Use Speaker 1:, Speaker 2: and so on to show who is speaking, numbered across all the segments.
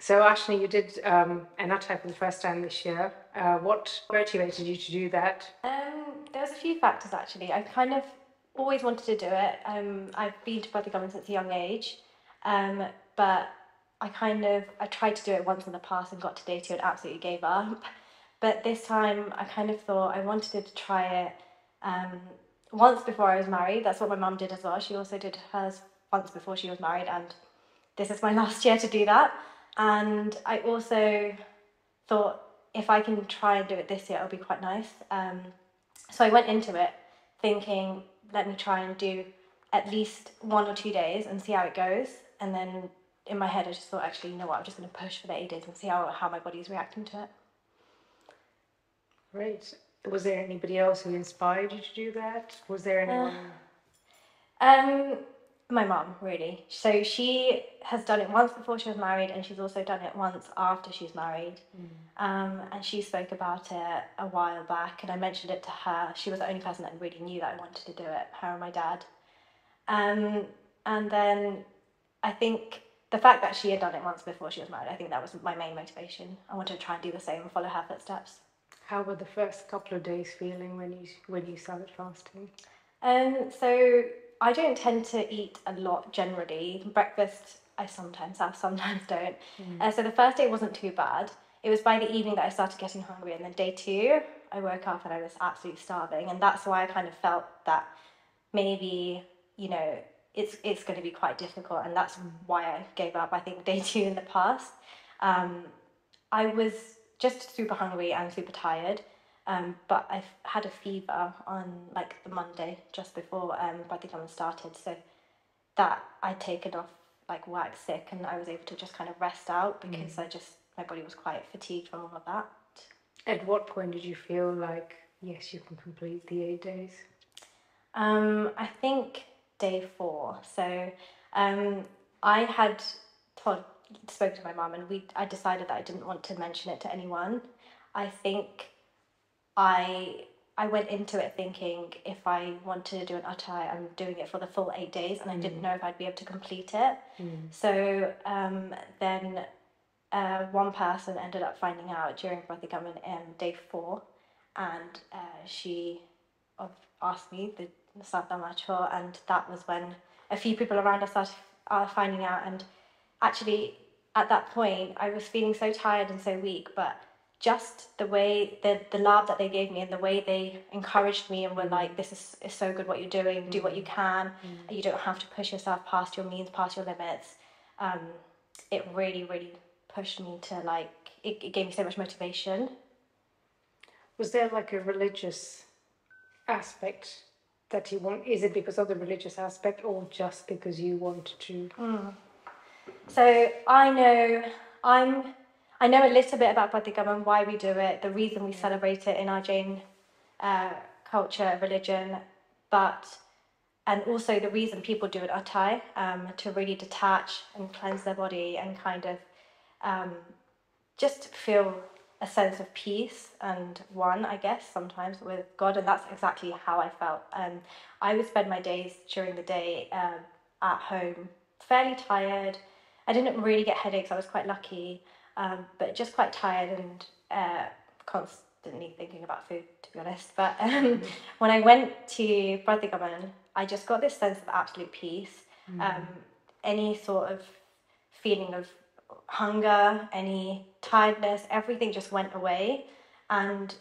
Speaker 1: So, Ashni, you did an attire for the first time this year. What motivated you to do that?
Speaker 2: There was a few factors actually. I kind of always wanted to do it. I've been to Brother Government since a young age, but I tried to do it once in the past and got to day two and absolutely gave up. But this time I kind of thought I wanted to try it um, once before I was married. That's what my mum did as well. She also did hers once before she was married, and this is my last year to do that. And I also thought if I can try and do it this year, it'll be quite nice. So I went into it thinking, let me try and do at least 1 or 2 days and see how it goes. And then in my head, I just thought, actually, you know what, I'm just going to push for the 8 days and see how my body's reacting to it.
Speaker 1: Great. Was there anybody else who inspired you to do that? Was there anyone?
Speaker 2: My mum, really. So she has done it once before she was married, and she's also done it once after she's married. And she spoke about it a while back, and I mentioned it to her. She was the only person that really knew that I wanted to do it, her and my dad. And then I think the fact that she had done it once before she was married, I think that was my main motivation. I wanted to try and do the same and follow her footsteps.
Speaker 1: How were the first couple of days feeling when you started fasting?
Speaker 2: So I don't tend to eat a lot generally. Breakfast I sometimes have, sometimes don't. So the first day wasn't too bad. It was by the evening that I started getting hungry, and then day two, I woke up and I was absolutely starving, and that's why I kind of felt that maybe, you know, it's going to be quite difficult, and that's why I gave up. I think day two in the past, I was just super hungry and super tired. But I had a fever on like the Monday just before Brother Cameron started, so that I'd taken off like work sick, and I was able to just kind of rest out because my body was quite fatigued from all of that.
Speaker 1: At what point did you feel like, yes, you can complete the 8 days?
Speaker 2: I think day four. So I had spoke to my mum, and I decided that I didn't want to mention it to anyone. I think I went into it thinking if I wanted to do an attai, I'm doing it for the full 8 days, and I didn't know if I'd be able to complete it. So then one person ended up finding out during Pratikam day four, and she asked me the Sata Macho, and that was when a few people around us started finding out. And actually, at that point, I was feeling so tired and so weak, but just the way the lab that they gave me and the way they encouraged me and were like, this is so good what you're doing, do what you can, you don't have to push yourself past your means, past your limits. It really, really pushed me to like, it gave me so much motivation.
Speaker 1: Was there like a religious aspect that you want? Is it because of the religious aspect or just because you want to?
Speaker 2: So I know a little bit about Pratikam and why we do it, the reason we celebrate it in our Jain culture, religion, and also the reason people do it attai, to really detach and cleanse their body and kind of just feel a sense of peace and one, I guess, sometimes with God, and that's exactly how I felt. I would spend my days during the day at home, fairly tired. I didn't really get headaches. I was quite lucky, but just quite tired and constantly thinking about food, to be honest. But when I went to Pratikaman, I just got this sense of absolute peace. Any sort of feeling of hunger, any tiredness, everything just went away. And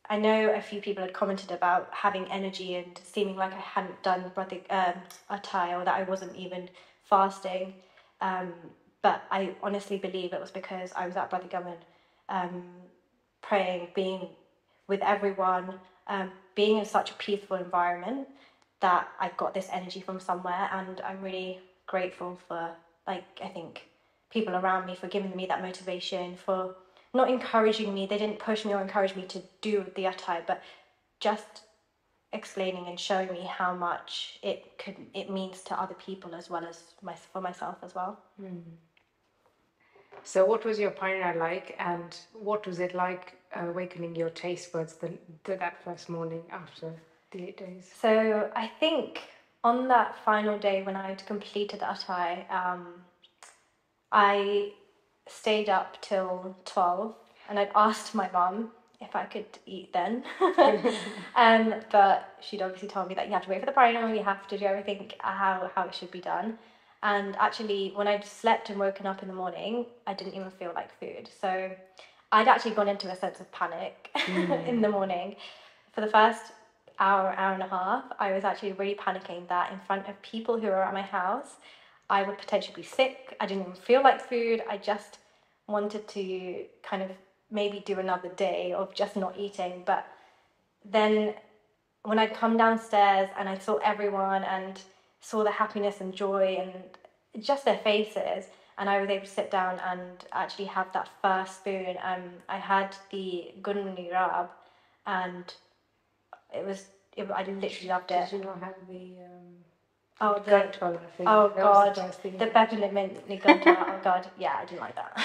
Speaker 2: I know a few people had commented about having energy and seeming like I hadn't done attai, or that I wasn't even fasting. But I honestly believe it was because I was at Brother Gammon, praying, being with everyone, being in such a peaceful environment, that I got this energy from somewhere. And I'm really grateful for, like, I think people around me for giving me that motivation, for not encouraging me. They didn't push me or encourage me to do the attai, but just explaining and showing me how much it means to other people as well as for myself as well.
Speaker 1: So what was your paina like, and what was it like awakening your taste buds that first morning after the 8 days?
Speaker 2: So I think on that final day when I had completed the attai, I stayed up till 12, and I'd asked my mum if I could eat then. But she'd obviously told me that you have to wait for the final, you have to do everything how it should be done. And actually, when I'd slept and woken up in the morning, I didn't even feel like food. So I'd actually gone into a sense of panic in the morning. For the first hour and a half, I was actually really panicking that in front of people who were at my house, I would potentially be sick. I didn't even feel like food. I just wanted to kind of maybe do another day of just not eating. But then when I'd come downstairs and I saw everyone and saw the happiness and joy and just their faces, and I was able to sit down and actually have that first spoon. I had the gunni rab, and I literally loved it.
Speaker 1: Did you not have the
Speaker 2: Oh,
Speaker 1: gunpowder thing?
Speaker 2: oh
Speaker 1: That was
Speaker 2: God,
Speaker 1: the first thing.
Speaker 2: the peppermint mint gunta. Oh God, yeah, I didn't like that.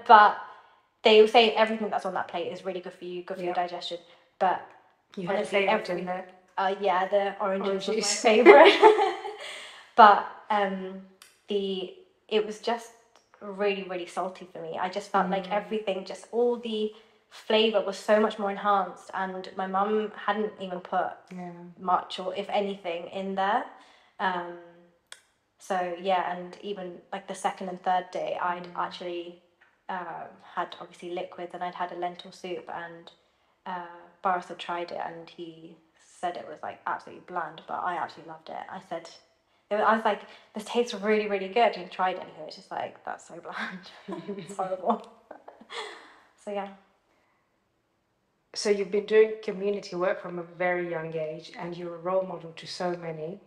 Speaker 2: But they say everything that's on that plate is really good for you, good for your digestion. But
Speaker 1: You had
Speaker 2: honestly,
Speaker 1: flavoured in there.
Speaker 2: yeah, the orange juice was my
Speaker 1: juice.
Speaker 2: favourite. But it was just really, really salty for me. I just felt like everything, just all the flavour was so much more enhanced, and my mum hadn't even put much or if anything in there. So yeah, and even like the second and third day, I'd actually had obviously liquids, and I'd had a lentil soup, and Boris had tried it, and he said it was like absolutely bland, but I actually loved it. I was like, this tastes really, really good, and he tried it, and he was just like, that's so bland. It's horrible. So yeah.
Speaker 1: So you've been doing community work from a very young age, and you're a role model to so many,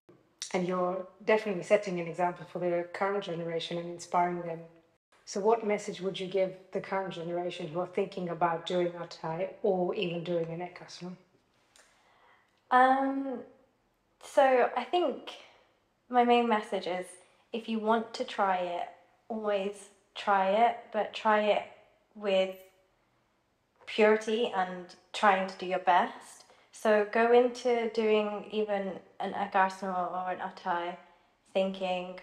Speaker 1: and you're definitely setting an example for the current generation and inspiring them. So what message would you give the current generation who are thinking about doing Atai or even doing an Ekasana?
Speaker 2: So I think my main message is, if you want to try it, always try it, but try it with purity and trying to do your best. So go into doing even an Akarasana or an Atai thinking,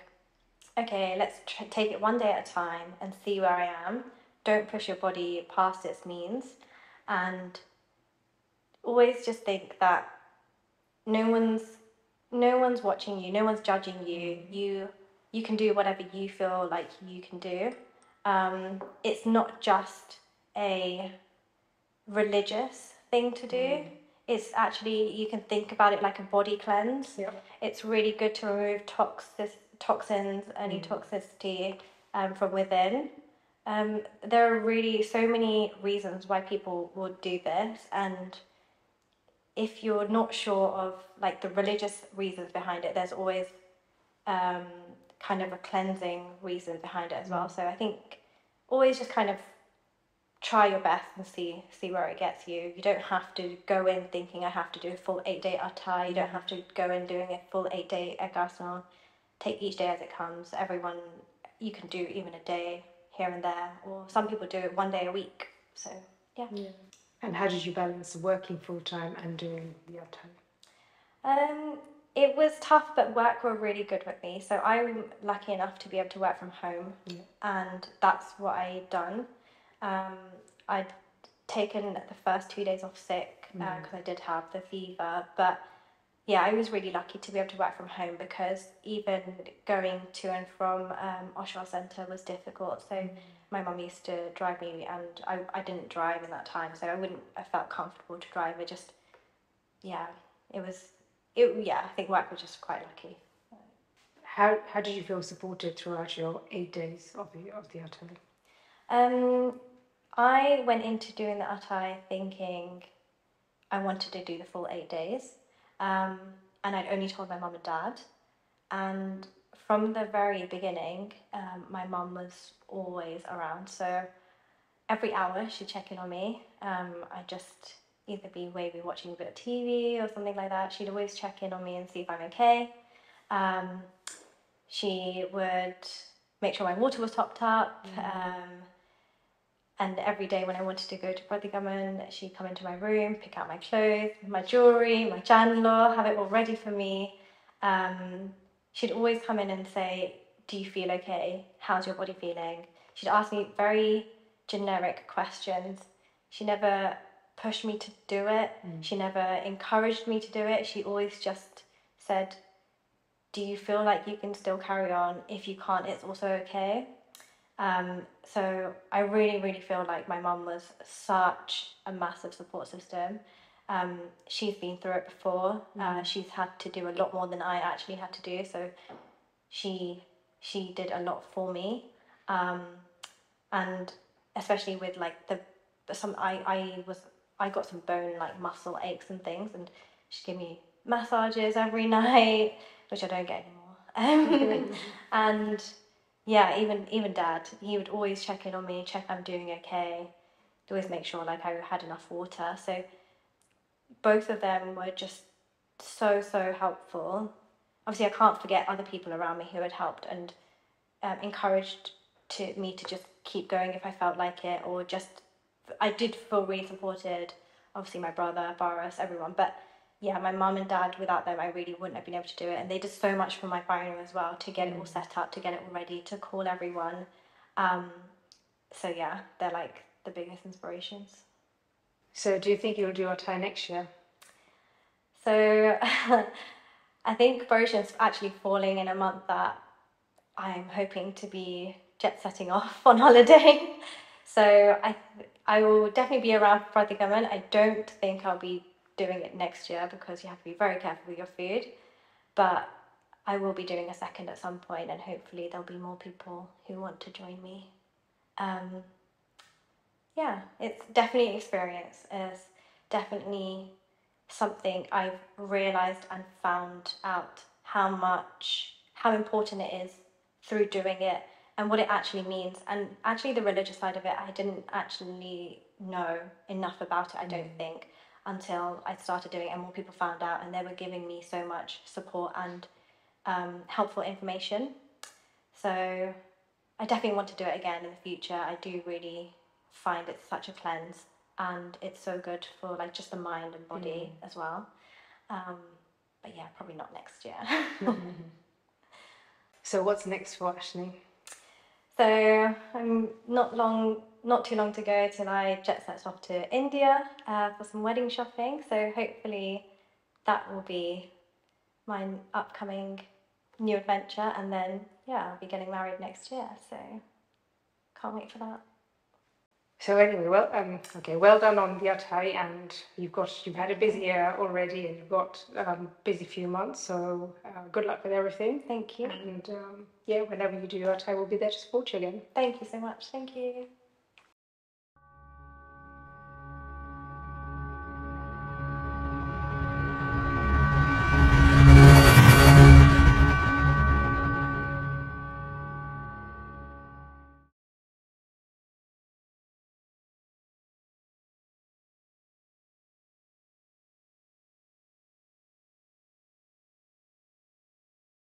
Speaker 2: okay, let's take it one day at a time and see where I am. Don't push your body past its means, and always just think that no one's watching you, no one's judging you. You can do whatever you feel like you can do. It's not just a religious thing to do. It's actually, you can think about it like a body cleanse. It's really good to remove toxins, any toxicity from within. There are really so many reasons why people would do this, and if you're not sure of like the religious reasons behind it, there's always kind of a cleansing reason behind it as well. So I think always just kind of try your best and see where it gets you. You don't have to go in thinking I have to do a full 8-day Atai. You don't have to go in doing a full 8-day Ekasana. Take each day as it comes. Everyone, you can do even a day here and there, or some people do it one day a week. So yeah.
Speaker 1: And how did you balance working full-time and doing the Atai?
Speaker 2: It was tough, but work were really good with me. So I'm lucky enough to be able to work from home, and that's what I'd done. I'd taken the first 2 days off sick because I did have the fever, but yeah, I was really lucky to be able to work from home, because even going to and from Oshawa Centre was difficult. So my mum used to drive me, and I didn't drive in that time, so I felt comfortable to drive. I just, I think work was just quite lucky.
Speaker 1: How did you feel supported throughout your 8 days of the Atai?
Speaker 2: I went into doing the Atai thinking I wanted to do the full 8 days, and I'd only told my mum and dad. And from the very beginning, my mum was always around. So every hour she'd check in on me. I'd just either be maybe watching a bit of TV or something like that. She'd always check in on me and see if I'm okay. She would make sure my water was topped up. And every day when I wanted to go to Prathigaman, she'd come into my room, pick out my clothes, my jewellery, my chandler, have it all ready for me. She'd always come in and say, do you feel okay? How's your body feeling? She'd ask me very generic questions. She never pushed me to do it. She never encouraged me to do it. She always just said, do you feel like you can still carry on? If you can't, it's also okay. So I really, really feel like my mum was such a massive support system. She's been through it before. She's had to do a lot more than I actually had to do. So she did a lot for me, and especially with like I got some bone like muscle aches and things, and she gave me massages every night, which I don't get anymore. And yeah, even Dad, he would always check in on me, check I'm doing okay, always make sure like I had enough water. So both of them were just so helpful. Obviously, I can't forget other people around me who had helped and encouraged me to just keep going if I felt like it, or just I did feel really supported. Obviously, my brother, Boris, everyone, but yeah, my mum and dad, without them, I really wouldn't have been able to do it. And they did so much for my final as well, to get it all set up, to get it all ready, to call everyone. So yeah, they're like the biggest inspirations.
Speaker 1: So do you think you'll do Thai next year?
Speaker 2: So I think Borishan's actually falling in a month that I'm hoping to be jet setting off on holiday. So I will definitely be around for Pratikaman. I don't think I'll be doing it next year because you have to be very careful with your food. But I will be doing a second at some point, and hopefully there'll be more people who want to join me. Yeah, it's definitely an experience. It's definitely something I've realised and found out how important it is through doing it and what it actually means. And actually the religious side of it, I didn't actually know enough about it, I don't think, until I started doing it and more people found out, and they were giving me so much support and helpful information. So I definitely want to do it again in the future. I do really find it's such a cleanse, and it's so good for like just the mind and body as well. But yeah, probably not next year.
Speaker 1: So what's next for Aashni?
Speaker 2: So I'm not too long to go till I jet set off to India for some wedding shopping. So hopefully that will be my upcoming new adventure, and then yeah, I'll be getting married next year. So can't wait for that.
Speaker 1: So anyway, well done on the Thai, and you've had a busy year already, and you've got busy few months. So good luck with everything.
Speaker 2: Thank you.
Speaker 1: And yeah, whenever you do your Thai, we'll be there to support you again.
Speaker 2: Thank you so much. Thank you.